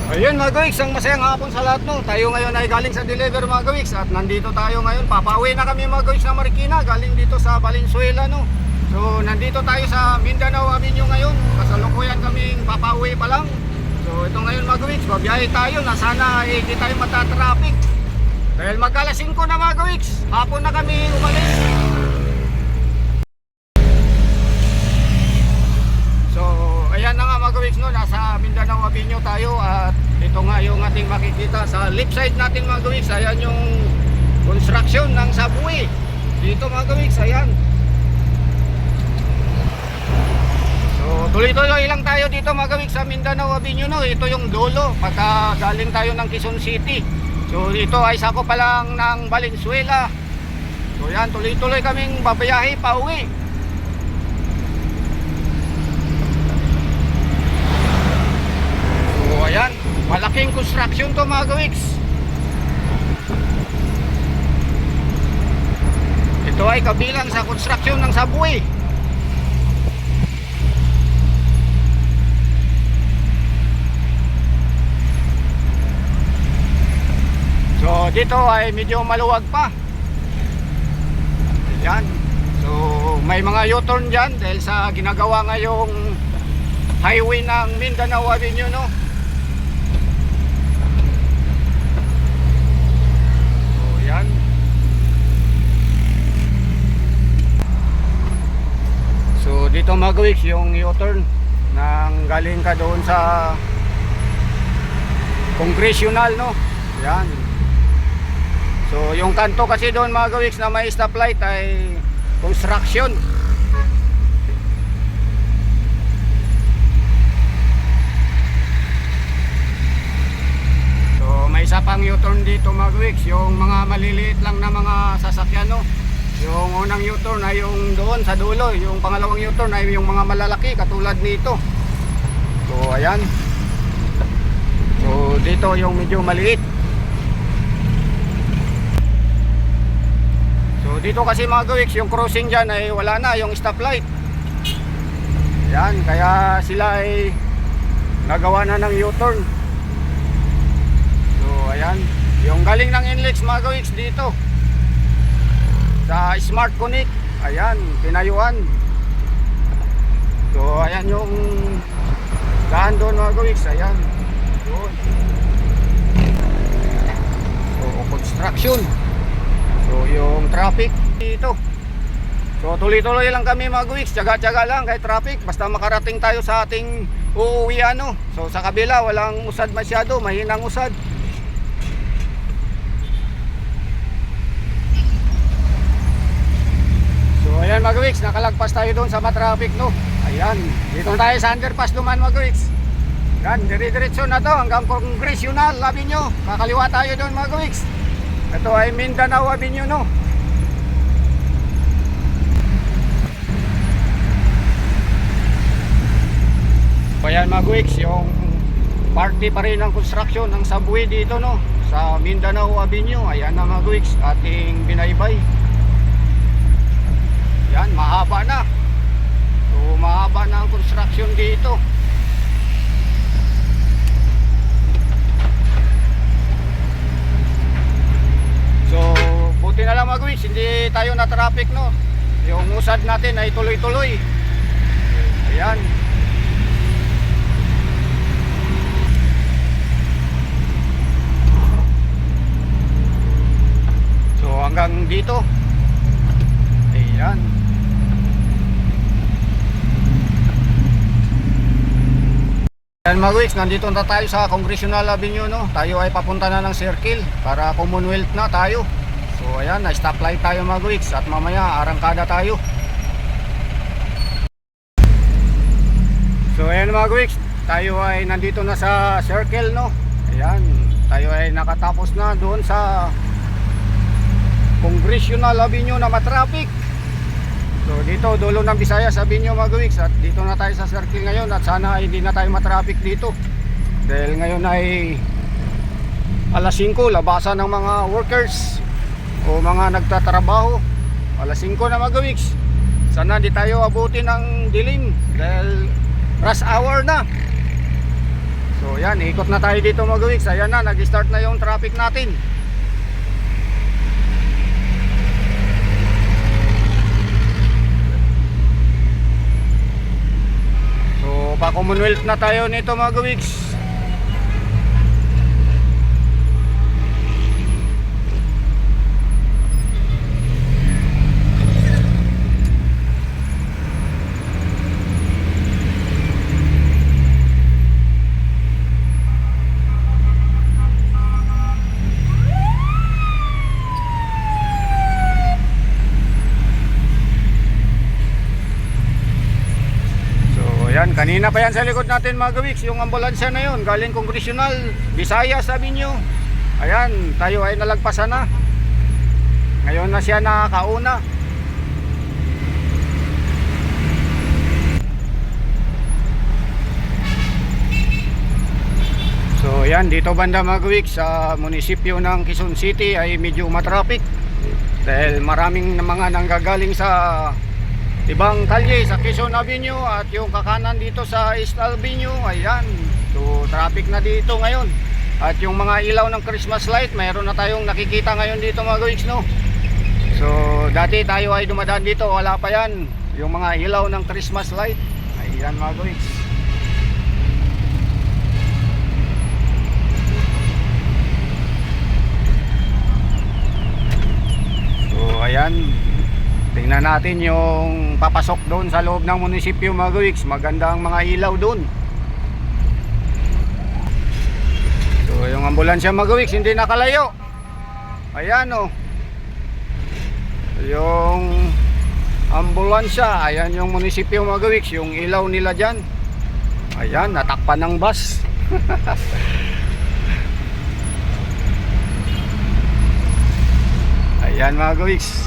Ayun mga gawiks, ang masayang hapon sa lahat no. Tayo ngayon ay galing sa deliver mga gawiks at nandito tayo ngayon. Papauwi na kami mga gawiks na Marikina, galing dito sa Valenzuela no. So nandito tayo sa Mindanao Avenue ngayon. Kasalukuyan kaming papauwi pa lang. So ito ngayon mga gawiks, babiyahe tayo na sana hindi tayo matatraffic. Dahil mag-alas 5 na mga gawiks, hapon na kami umalis. So ayan na nga mga gawiks no, nasa Mindanao Avenue tayo at ito nga yung ating makikita sa left side natin mga gawiks. Ayan yung construction ng subway dito mga gawiks, ayan. So tuloy-tuloy lang tayo dito mga gawiks sa Mindanao Avenue no. Ito yung dulo pagka galing tayo ng Quezon City. So dito ay sako pa lang ng Valenzuela. So yan, tuloy-tuloy kaming babiyahe pa uwi. So ayan, malaking construction to mga gawiks. Ito ay kabilang sa construction ng subway. So dito ay medyo maluwag pa. Ayan. So may mga U-turn dyan dahil sa ginagawa ngayong highway ng Mindanao Avenue no. So yan. So dito mga gawiks yung U-turn nang galing ka doon sa Congressional no. Yan. So yung kanto kasi doon mga gawiks na may stoplight ay construction. So may isa pang U-turn dito mga gawiks, yung mga maliliit lang na mga sasakyan no. Yung unang U-turn ay yung doon sa dulo, yung pangalawang U-turn ay yung mga malalaki katulad nito. So ayan. So dito yung medyo maliit. So dito kasi mga gawiks, yung crossing dyan ay wala na yung stoplight. Yan, kaya sila ay nagawa na ng U-turn. So ayan, yung galing ng NLEX mga gawiks dito sa Smart Connect, ayan, pinayuan. So ayan yung daan doon mga gawiks, ayan doon. So construction. So yung traffic dito. So tuloy-tuloy lang kami mga gawiks, tiyaga-tiyaga lang kahit traffic, basta makarating tayo sa ating uuwian no. So sa kabila walang usad masyado, mahinang usad. So ayan mga gawiks, nakalagpas tayo doon sa matraffic no. Ayan, dito tayo sa underpass duman mga gawiks. Yan, dire-diretso na to hanggang Congressional Avenue. Kakaliwa tayo doon mga gawiks. Ito ay Mindanao Avenue no. Ayan mga gawiks, yung party pa rin ng construction ng subway dito no sa Mindanao Avenue. Ayan na mga gawiks, ating binaybay. Yan, mahaba na. So mahaba na ang construction dito. So buti na lang mga gawiks, hindi tayo na traffic no. Yung usad natin ay tuloy-tuloy. Ayan. So hanggang dito. Ayan. Ayan mga gawiks, nandito na tayo sa Congressional Avenue no. Tayo ay papunta na ng circle para Commonwealth na tayo. So ayan, na-stoplight tayo mga gawiks at mamaya arangkada tayo. So ayan mga gawiks, tayo ay nandito na sa circle no. Ayan, tayo ay nakatapos na doon sa Congressional Avenue na matraffic. So dito dulo ng Visayas Avenue mga gawiks at dito na tayo sa circle ngayon at sana ay hindi na tayo matraffic dito. Dahil ngayon ay alas 5, labasan ng mga workers o mga nagtatrabaho. Alas 5 na mga gawiks. Sana di tayo abutin ng dilim dahil rush hour na. So So yan, ikot na tayo dito mga gawiks. Ayan na, nag-start na yung traffic natin. So pa Commonwealth na tayo nito mga gawiks. Yan, kanina pa yan sa likod natin mga gawiks, yung ambulansya na yun, galing Congressional, Visayas sabi nyo. Ayan, tayo ay nalagpasan na. Ngayon na siya nakakauna. So yan, dito banda mga gawiks, sa munisipyo ng Quezon City ay medyo matraffic. Dahil maraming mga nanggagaling sa ibang kalye sa Quezon Avenue at yung kakanan dito sa East Avenue. Ayan, so traffic na dito ngayon. At yung mga ilaw ng Christmas light, mayroon na tayong nakikita ngayon dito mga gawiks, no? So dati tayo ay dumadaan dito, wala pa yan, yung mga ilaw ng Christmas light. Ayan mga gawiks. So ayan, tingnan natin yung papasok doon sa loob ng munisipyo mga gawiks. Maganda ang mga ilaw doon. So yung ambulansya mga gawiks hindi nakalayo. Ayan o, yung ambulansya. Ayan yung munisipyo mga gawiks, yung ilaw nila dyan. Ayan, natakpan ng bus. Ayan mga gawiks.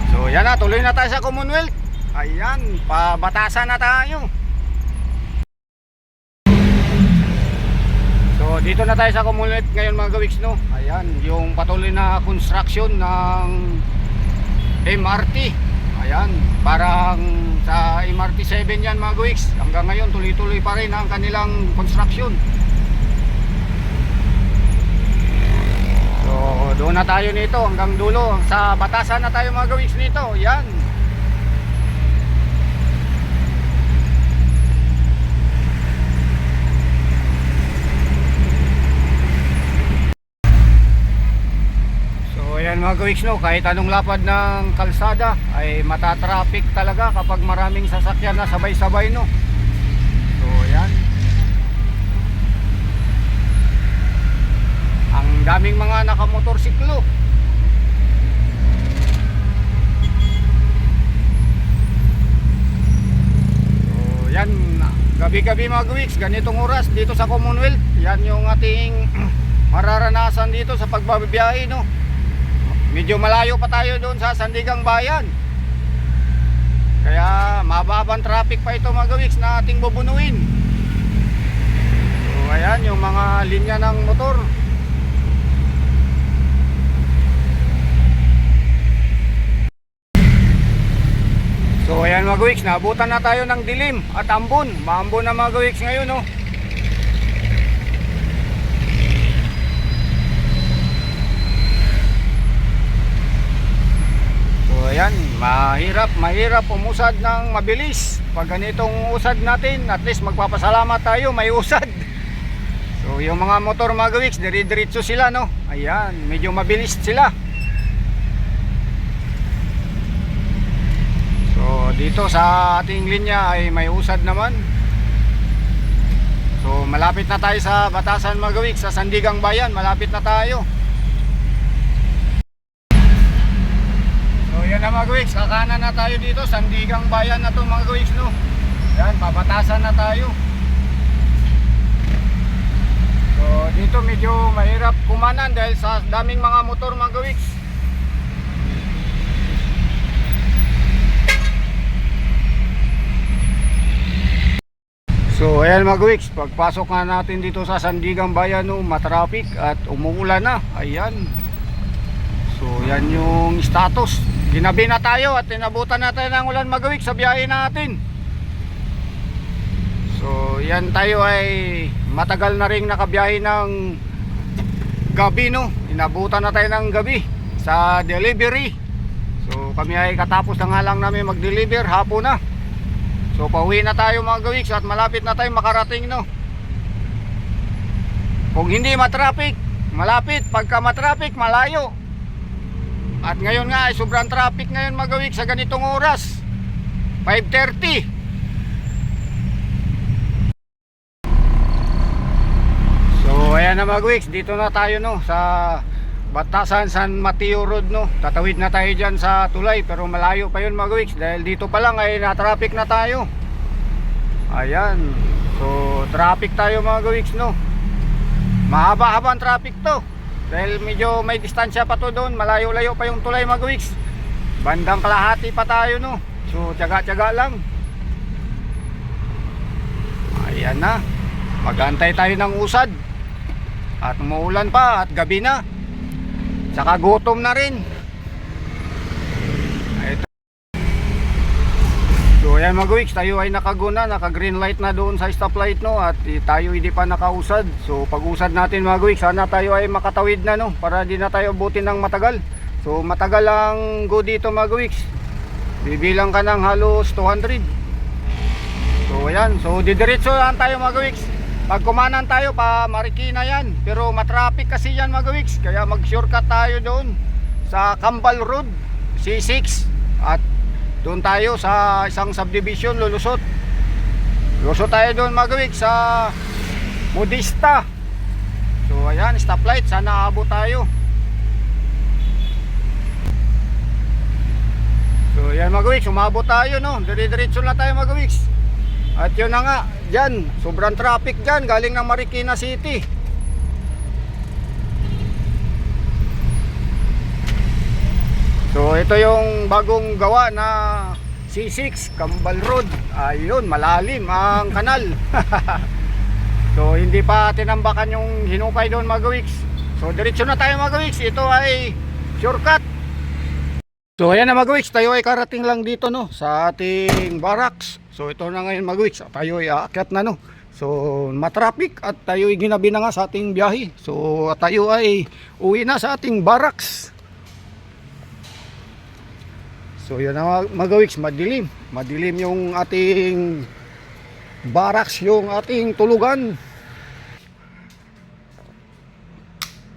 So yan na, tuloy na tayo sa Commonwealth. Ayan, pabatasan na tayo. So dito na tayo sa Commonwealth ngayon mga gawiks, no? Ayan, yung patuloy na construction ng MRT. Ayan, parang sa MRT 7 yan mga gawiks. Hanggang ngayon tuloy-tuloy pa rin ang kanilang construction. So doon na tayo nito hanggang dulo. Sa batasan na tayo mga gawiks nito. Yan. So ayan mga gawiks, no, kahit anong lapad ng kalsada ay matatraffic talaga kapag maraming sasakyan na sabay-sabay, no. So ayan, ang daming mga nakamotorsiklo. So yan, gabi-gabi mga gawiks, ganitong oras dito sa Commonwealth, yan yung ating mararanasan dito sa pagbabiyahe, no. Medyo malayo pa tayo doon sa Sandigang Bayan, kaya mababang traffic pa ito mga gawiks na ating bubunuin. So ayan yung mga linya ng motor. So ayan mga gawiks, naabutan na tayo ng dilim at ambon. Maambon na mga gawiks ngayon, no. So ayan, mahirap umusad ng mabilis. Pag ganitong usad natin, at least magpapasalamat tayo, may usad. So yung mga motor mga gawiks, dire-diretso sila, no. Ayan, medyo mabilis sila. So dito sa ating linya ay may usad naman. So malapit na tayo sa batasan mga gawiks, sa Sandigang Bayan, malapit na tayo. So yan na mga gawiks, kakanan na tayo dito, Sandigang Bayan na to mga gawiks, no. Yan, pabatasan na tayo. So dito medyo mahirap kumanan dahil sa daming mga motor mga gawiks. So ayan mga gawiks, pagpasok nga natin dito sa Sandigang Bayan, no, matraffic at umuulan na. Ayan. So yan yung status. Ginabi na tayo at inabutan natin ng ulan mga gawiks sa biyahe natin. So yan, tayo ay matagal na rin nakabiyahe ng gabi, no. Inabutan na tayo ng gabi sa delivery. So kami ay katapos na nga lang namin mag-deliver, hapon na. So pauwi na tayo mga gawiks at malapit na tayo makarating, no. Kung hindi matraffic, malapit. Pagka matraffic, malayo. At ngayon nga ay sobrang traffic ngayon mga gawiks sa ganitong oras, 5:30. So ayan na mga gawiks, dito na tayo, no, sa Batasan San Mateo Road, no. Tatawid na tayo dyan sa tulay, pero malayo pa yun mga gawiks, dahil dito pa lang ay na-traffic na tayo. Ayan. So traffic tayo mga gawiks, no. Mahaba-haba ang traffic to, dahil medyo may distansya pa to doon, malayo-layo pa yung tulay mga gawiks. Bandang kalahati pa tayo, no. So tiyaga-tiyaga lang. Ayan na, mag-antay tayo ng usad. At umuulan pa at gabi na, saka gutom na rin. So ayan mga gawiks, tayo ay nakaguna, naka green light na doon sa stoplight, no. At tayo hindi pa nakausad. So pag usad natin mga gawiks, sana tayo ay makatawid na, no, para di na tayo abutin ng matagal. So matagal ang go dito mga gawiks, bibilang ka ng halos 200. So ayan, so didiretso lang tayo mga gawiks. Pag kumanan tayo pa Marikina yan, pero matraffic kasi yan mga gawiks, kaya mag shortcut tayo doon sa Cambal Road C6 at doon tayo sa isang subdivision lulusot tayo doon mga gawiks sa Modista. So ayan, stoplight, sana abot tayo. So ayan mga gawiks, umabot tayo, no. Dire-diretso na tayo mga gawiks. At yun na nga, dyan, sobrang traffic dyan, galing ng Marikina City. So ito yung bagong gawa na C6 Cambal Road. Ayun, malalim ang kanal. So hindi pa tinambakan yung hinukay doon mga gawiks. So diretso na tayo mga gawiks, ito ay shortcut. So ayan na mga gawiks, tayo ay karating lang dito, no, sa ating barracks. So ito na ngayon mga gawiks, tayo ay aakyat na, no. So matraffic at tayo ay ginabi na nga sa ating biyahe. So tayo ay uwi na sa ating barracks. So yan na mga gawiks, madilim. Madilim yung ating barracks, yung ating tulugan.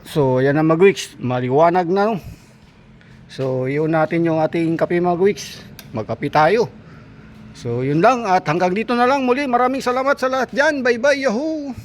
So yan na mga gawiks, maliwanag na, no. So yun natin yung ating kape mga gawiks, magkape tayo. So yun lang, at hanggang dito na lang muli. Maraming salamat sa lahat dyan. Bye bye, yahoo!